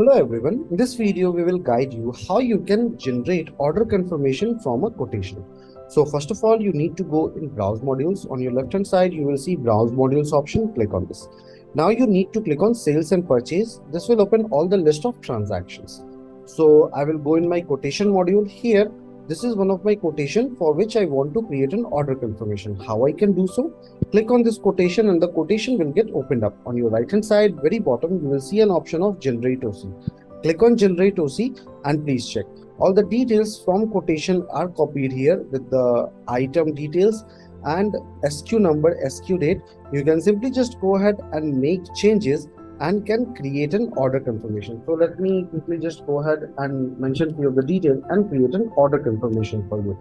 Hello everyone, in this video we will guide you how you can generate order confirmation from a quotation. So first of all, you need to go in browse modules. On your left hand side you will see browse modules option. Click on this. Now you need to click on sales and purchase. This will open all the list of transactions. So I will go in my quotation module here. This is one of my quotation for which I want to create an order confirmation. How I can do so? Click on this quotation and the quotation will get opened up. On your right hand side, very bottom, you will see an option of generate OC. Click on generate OC and please check. All the details from quotation are copied here with the item details and SQ number, SQ date. You can simply just go ahead and make changes and can create an order confirmation. So let me quickly just go ahead and mention few of the details and create an order confirmation for you.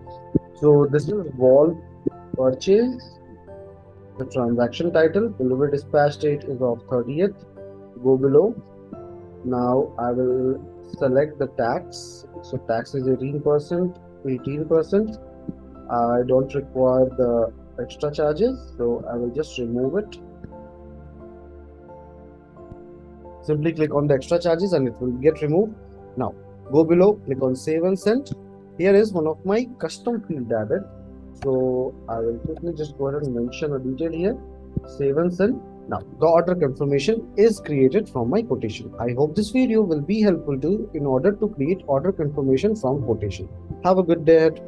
So this is Wall purchase. The transaction title, delivery dispatch date is of 30th. Go below. Now I will select the tax. So tax is 18%, 18%. I don't require the extra charges, so I will just remove it. Simply click on the extra charges and it will get removed. Now go below, click on save and send. Here is one of my custom field added. So I will quickly just go ahead and mention a detail here. Save and send. Now the order confirmation is created from my quotation. I hope this video will be helpful to you in order to create order confirmation from quotation. Have a good day ahead.